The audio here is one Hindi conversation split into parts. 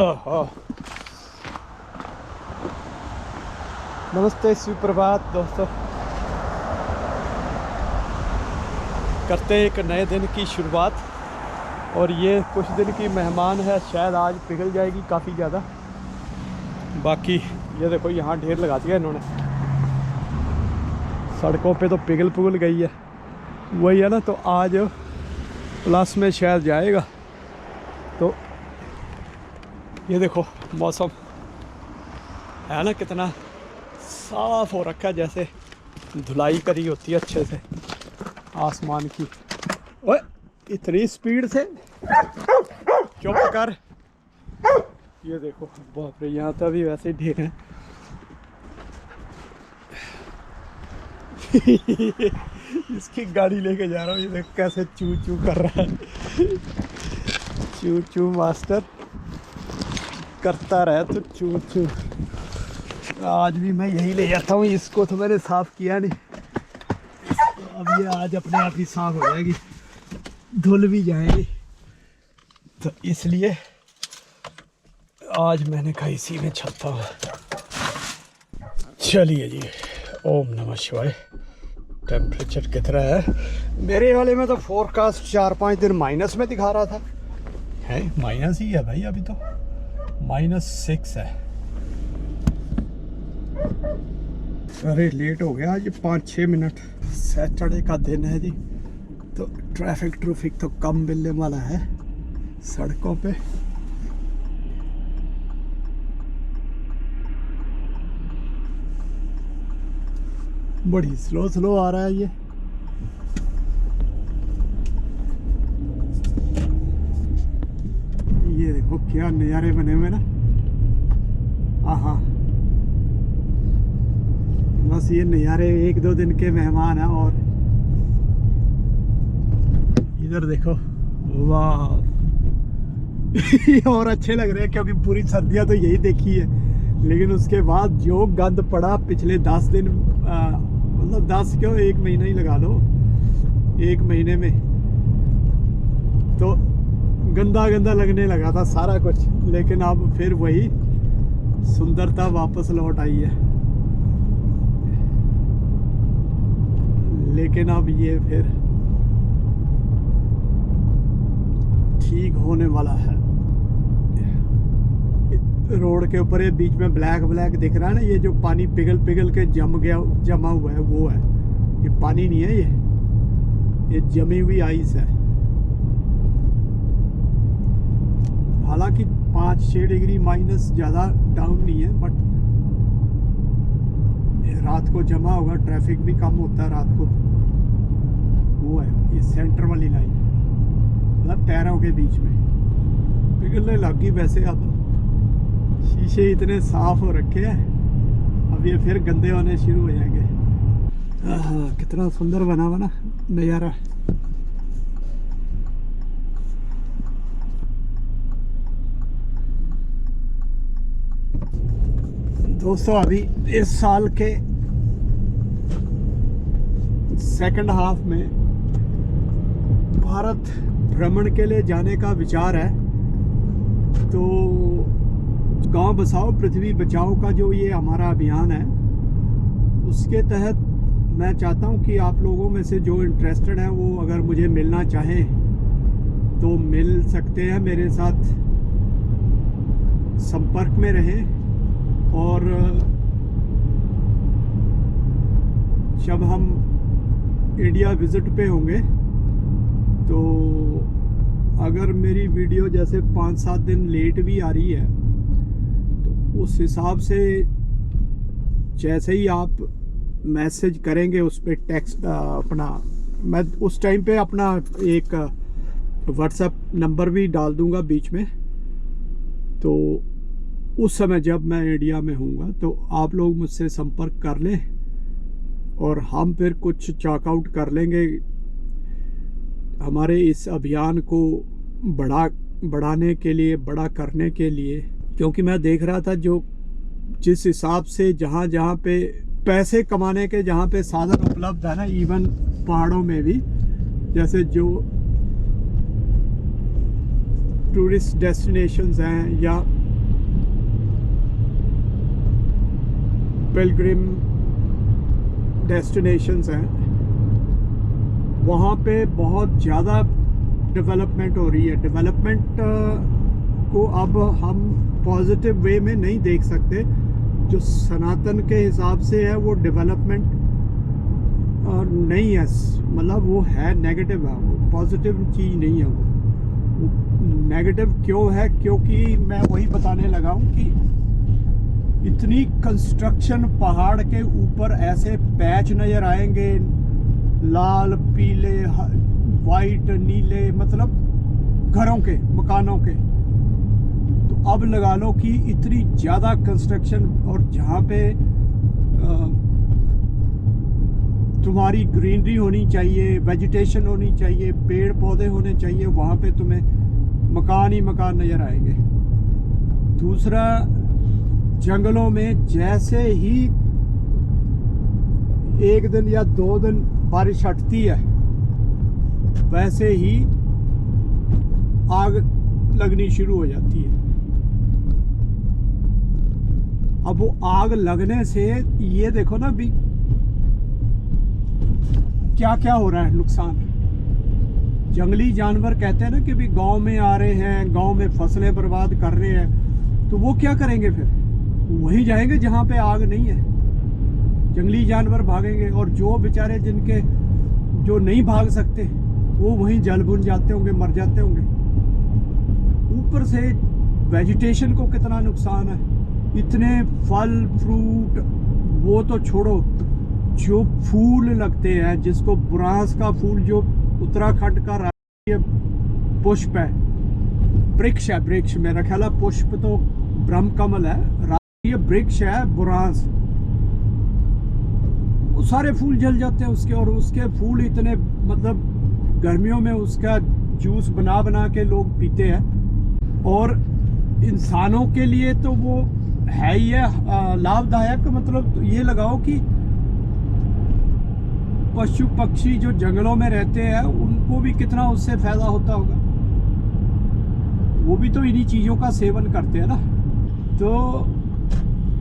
ओहो। नमस्ते, सुप्रभात दोस्तों। करते हैं एक नए दिन की शुरुआत। और ये कुछ दिन की मेहमान है, शायद आज पिघल जाएगी काफ़ी ज़्यादा। बाकी ये देखो यहाँ ढेर लगा दिया इन्होंने, सड़कों पे तो पिघल पुघल गई है। वही है ना, तो आज प्लस में शायद जाएगा। तो ये देखो मौसम है ना, कितना साफ़ हो रखा है, जैसे धुलाई करी होती है अच्छे से आसमान की। ओए इतनी स्पीड से चुप कर। ये देखो, बाप रे, यहाँ तो अभी वैसे ही ढेर हैं। इसकी गाड़ी लेके जा रहा हूँ, ये देख कैसे चू चू कर रहा है। चू चू मास्टर करता रहे तो चू चू। आज भी मैं यही ले जाता हूँ, इसको तो मैंने साफ़ किया नहीं। अब ये आज अपने आप ही साफ़ हो जाएगी, धुल भी जाएगी, तो इसलिए आज मैंने कहा इसी में छपता हूँ। चलिए जी, ओम नमः शिवाय। टेम्परेचर कितना है मेरे वाले में? तो फोरकास्ट 4-5 दिन माइनस में दिखा रहा था। है माइनस ही है भाई, अभी तो -6 है। अरे लेट हो गया आज 5-6 मिनट। सैटरडे का दिन है जी, तो ट्रैफिक तो कम मिलने वाला है सड़कों पे। बड़ी स्लो आ रहा है ये। ये देखो क्या नज़ारे बने हुए ना। आहा, बस ये नज़ारे 1-2 दिन के मेहमान हैं। और इधर देखो, वाह। और अच्छे लग रहे हैं क्योंकि पूरी सर्दियाँ तो यही देखी है, लेकिन उसके बाद जो गंद पड़ा पिछले 10 दिन, मतलब 10 क्यों, 1 महीना ही लगा लो। 1 महीने में तो गंदा गंदा लगने लगा था सारा कुछ, लेकिन अब फिर वही सुंदरता वापस लौट आई है। लेकिन अब ये फिर ठीक होने वाला है। रोड के ऊपर ये बीच में ब्लैक ब्लैक दिख रहा है ना, ये जो पानी पिघल के जमा हुआ है वो है। ये पानी नहीं है, ये जमी हुई आइस है। हालांकि 5-6 डिग्री माइनस ज़्यादा डाउन नहीं है, बट रात को जमा होगा, ट्रैफिक भी कम होता है रात को। वो है ये सेंटर वाली लाइन, मतलब टायरों के बीच में पिघलने लगी। वैसे अब शीशे इतने साफ हो रखे हैं, अब ये फिर गंदे होने शुरू हो जाएंगे। कितना सुंदर बना हुआ ना नज़ारा। दोस्तों, अभी इस साल के सेकंड हाफ में भारत भ्रमण के लिए जाने का विचार है। तो गांव बसाओ पृथ्वी बचाओ का जो ये हमारा अभियान है, उसके तहत मैं चाहता हूं कि आप लोगों में से जो इंटरेस्टेड हैं वो अगर मुझे मिलना चाहें तो मिल सकते हैं, मेरे साथ संपर्क में रहें। और जब हम इंडिया विज़िट पे होंगे तो अगर मेरी वीडियो जैसे 5-7 दिन लेट भी आ रही है, तो उस हिसाब से जैसे ही आप मैसेज करेंगे उस पर टेक्स्ट अपना, मैं उस टाइम पे अपना एक व्हाट्सएप नंबर भी डाल दूंगा बीच में। तो उस समय जब मैं इंडिया में हूँगा तो आप लोग मुझसे संपर्क कर लें और हम फिर कुछ चॉकआउट कर लेंगे हमारे इस अभियान को बढ़ाने के लिए, बड़ा करने के लिए। क्योंकि मैं देख रहा था जो जिस हिसाब से जहाँ पे पैसे कमाने के जहाँ पे साधन उपलब्ध है ना, इवन पहाड़ों में भी, जैसे जो टूरिस्ट डेस्टिनेशंस हैं या पिलग्रिम डेस्टिनेशंस हैं, वहाँ पे बहुत ज़्यादा डेवलपमेंट हो रही है। डेवलपमेंट को अब हम पॉजिटिव वे में नहीं देख सकते। जो सनातन के हिसाब से है वो डेवलपमेंट नहीं है, मतलब वो है नेगेटिव है, वो पॉजिटिव चीज़ नहीं है। वो नेगेटिव क्यों है? क्योंकि मैं वही बताने लगा हूँ कि इतनी कंस्ट्रक्शन, पहाड़ के ऊपर ऐसे पैच नज़र आएंगे, लाल, पीले, वाइट, नीले, मतलब घरों के, मकानों के। तो अब लगा लो कि इतनी ज़्यादा कंस्ट्रक्शन, और जहाँ पे तुम्हारी ग्रीनरी होनी चाहिए, वेजिटेशन होनी चाहिए, पेड़ पौधे होने चाहिए, वहाँ पे तुम्हें मकान ही मकान नज़र आएंगे। दूसरा, जंगलों में जैसे ही 1 दिन या 2 दिन बारिश हटती है, वैसे ही आग लगनी शुरू हो जाती है। अब वो आग लगने से ये देखो ना भी क्या क्या हो रहा है नुकसान। जंगली जानवर कहते हैं ना कि भी गांव में आ रहे हैं, गांव में फसलें बर्बाद कर रहे हैं, तो वो क्या करेंगे? फिर वहीं जाएंगे जहां पे आग नहीं है। जंगली जानवर भागेंगे, और जो बेचारे जिनके जो नहीं भाग सकते वो वहीं जल बुन जाते होंगे, मर जाते होंगे। ऊपर से वेजिटेशन को कितना नुकसान है। इतने फल फ्रूट, वो तो छोड़ो, जो फूल लगते हैं, जिसको बुरांस का फूल, जो उत्तराखंड का राष्ट्रीय पुष्प है, वृक्ष है, वृक्ष, मेरा ख्याल है पुष्प तो ब्रह्म कमल है, राष्ट्रीय वृक्ष है बुरांस, वो सारे फूल जल जाते हैं उसके। और उसके फूल इतने, मतलब गर्मियों में उसका जूस बना बना के लोग पीते हैं, और इंसानों के लिए तो वो है ही है लाभदायक। मतलब तो ये लगाओ कि पशु पक्षी जो जंगलों में रहते हैं उनको भी कितना उससे फायदा होता होगा। वो भी तो इन्हीं चीज़ों का सेवन करते हैं ना। तो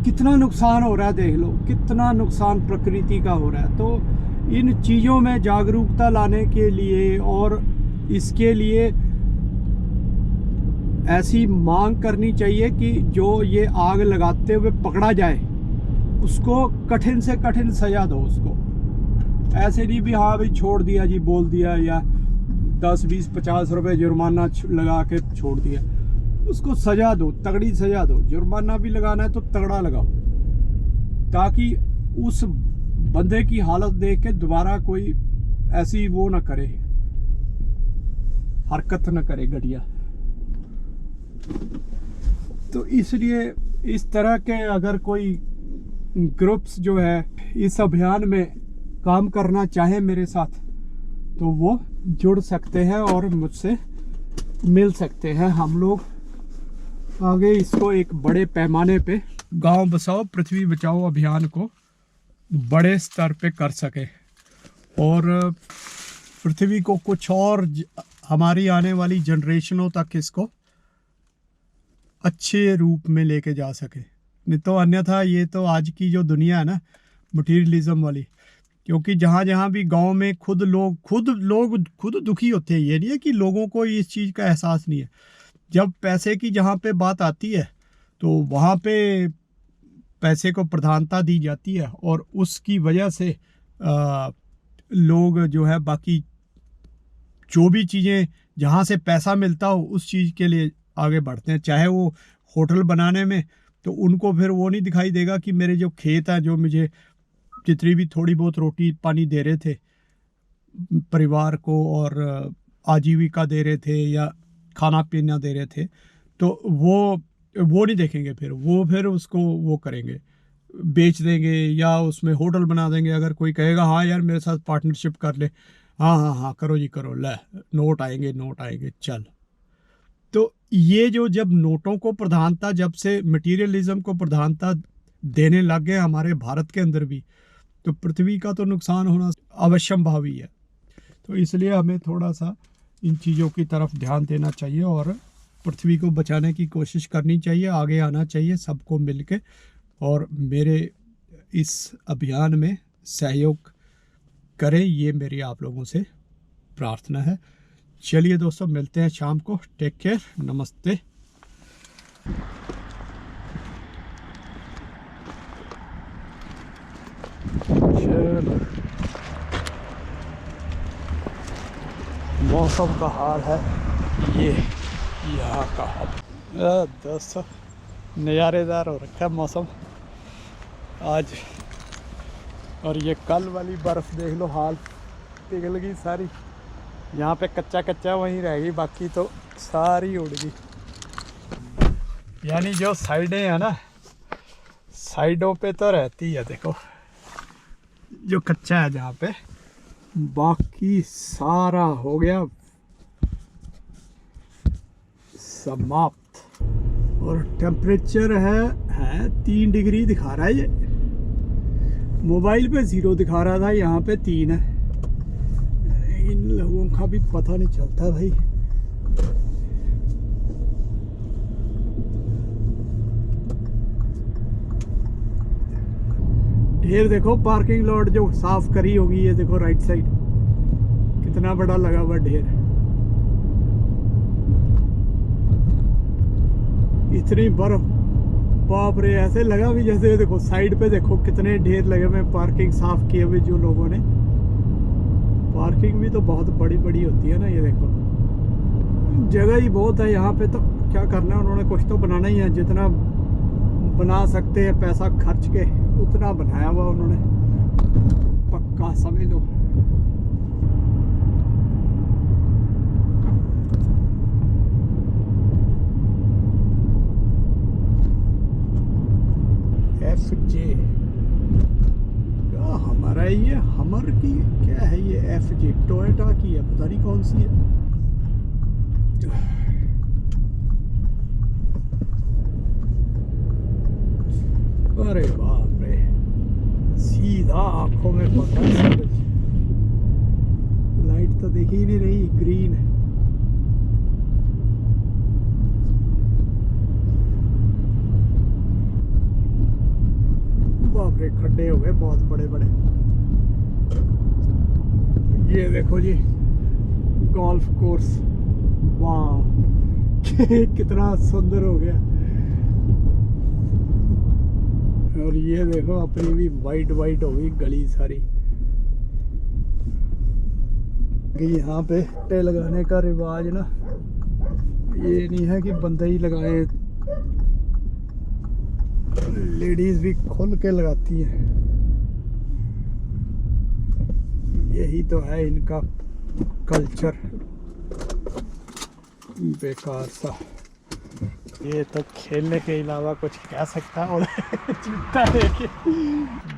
कितना नुकसान हो रहा है, देख लो कितना नुकसान प्रकृति का हो रहा है। तो इन चीज़ों में जागरूकता लाने के लिए, और इसके लिए ऐसी मांग करनी चाहिए कि जो ये आग लगाते हुए पकड़ा जाए, उसको कठिन से कठिन सजा दो उसको। ऐसे नहीं भी हाँ भाई छोड़ दिया जी, बोल दिया, या 10, 20, 50 रुपए जुर्माना लगा के छोड़ दिया। उसको सजा दो, तगड़ी सजा दो। जुर्माना भी लगाना है तो तगड़ा लगाओ, ताकि उस बंदे की हालत देख के दोबारा कोई ऐसी वो ना करे, हरकत ना करे घटिया। तो इसलिए इस तरह के अगर कोई ग्रुप्स जो है इस अभियान में काम करना चाहे मेरे साथ, तो वो जुड़ सकते हैं और मुझसे मिल सकते हैं। हम लोग आगे इसको एक बड़े पैमाने पे गांव बसाओ पृथ्वी बचाओ अभियान को बड़े स्तर पे कर सके, और पृथ्वी को कुछ और हमारी आने वाली जनरेशनों तक इसको अच्छे रूप में लेके जा सके। नहीं तो अन्यथा ये तो आज की जो दुनिया है ना, मटीरियलिज्म वाली, क्योंकि जहाँ जहाँ भी गांव में खुद लोग दुखी होते हैं। ये नहीं है कि लोगों को इस चीज़ का एहसास नहीं है। जब पैसे की जहाँ पे बात आती है तो वहाँ पे पैसे को प्रधानता दी जाती है, और उसकी वजह से लोग जो है बाकी जो भी चीज़ें जहाँ से पैसा मिलता हो उस चीज़ के लिए आगे बढ़ते हैं। चाहे वो होटल बनाने में, तो उनको फिर वो नहीं दिखाई देगा कि मेरे जो खेत हैं, जो मुझे जितनी भी थोड़ी बहुत रोटी पानी दे रहे थे परिवार को, और आजीविका दे रहे थे या खाना पीना दे रहे थे, तो वो नहीं देखेंगे। फिर उसको वो करेंगे, बेच देंगे या उसमें होटल बना देंगे। अगर कोई कहेगा हाँ यार मेरे साथ पार्टनरशिप कर ले, हाँ करो जी करो, ले नोट आएंगे चल। तो ये जो जब नोटों को प्रधानता, जब से मटीरियलिज्म को प्रधानता देने लग गए हमारे भारत के अंदर भी, तो पृथ्वी का तो नुकसान होना अवश्यंभावी है। तो इसलिए हमें थोड़ा सा इन चीज़ों की तरफ ध्यान देना चाहिए और पृथ्वी को बचाने की कोशिश करनी चाहिए। आगे आना चाहिए सबको मिलके। और मेरे इस अभियान में सहयोग करें, ये मेरी आप लोगों से प्रार्थना है। चलिए दोस्तों, मिलते हैं शाम को। टेक केयर, नमस्ते। चलो, मौसम का हाल है ये यहाँ का। दोस्तों नज़ारेदार हो रखा है मौसम आज। और ये कल वाली बर्फ़ देख लो, हाल पिघल गई सारी। यहाँ पे कच्चा कच्चा वहीं रह गई, बाकी तो सारी उड़ गई। यानी जो साइडें हैं ना, साइडों पे तो रहती है, देखो जो कच्चा है जहाँ पे, बाकी सारा हो गया समाप्त। और टेम्परेचर है 3 डिग्री दिखा रहा है ये। मोबाइल पे 0 दिखा रहा था, यहाँ पे 3 है। इन लोगों का भी पता नहीं चलता भाई। ढेर देखो, पार्किंग लॉट जो साफ करी होगी, ये देखो राइट साइड कितना बड़ा लगा हुआ ढेर। इतनी बर्फ, बाप रे, ऐसे लगा भी जैसे देखो साइड पे देखो कितने ढेर लगे हुए, पार्किंग साफ किए हुए जो लोगों ने। पार्किंग भी तो बहुत बड़ी बड़ी होती है ना, ये देखो जगह ही बहुत है यहाँ पे। तो क्या करना है, उन्होंने कुछ तो बनाना ही है। जितना बना सकते हैं पैसा खर्च के, उतना बनाया हुआ उन्होंने, पक्का समझ लो। FJ क्या हमारा, ये हमर की क्या है, ये FJ टोयोटा की है, पता नहीं कौन सी है। अरे बाप रे, सीधा आंखों में पका सूरज। लाइट तो दिख ही नहीं रही, ग्रीन है। बाप रे, खड्डे हो गए बहुत बड़े बड़े। ये देखो जी गोल्फ कोर्स, वाह कितना सुंदर हो गया। और ये देखो अपनी भी वाइट वाइट हो गई गली सारी। यहाँ पे टे लगाने का रिवाज ना, ये नहीं है कि बंदे ही लगाए, लेडीज भी खुल के लगाती हैं। यही तो है इनका कल्चर, बेकार सा। ये तो खेलने के अलावा कुछ कह सकता है।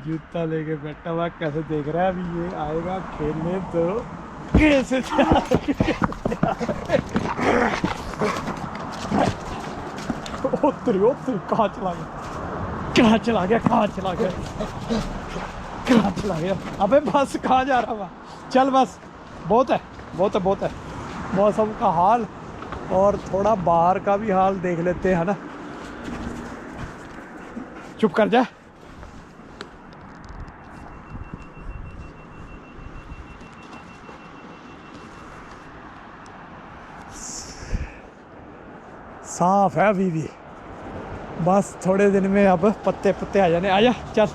जूता लेके बैठा हुआ, कैसे देख रहा है अभी ये आएगा खेलने तो कैसे। कहाँ चला गया, कहाँ चला गया, कहाँ चला गया, कहाँ चला गया। अबे बस कहाँ जा रहा हुआ, चल बस, बहुत है बहुत है बहुत है। मौसम का हाल और थोड़ा बाहर का भी हाल देख लेते हैं ना। चुप कर जा। साफ है अभी भी, बस थोड़े दिन में अब पत्ते पत्ते आ जाने। आजा चल।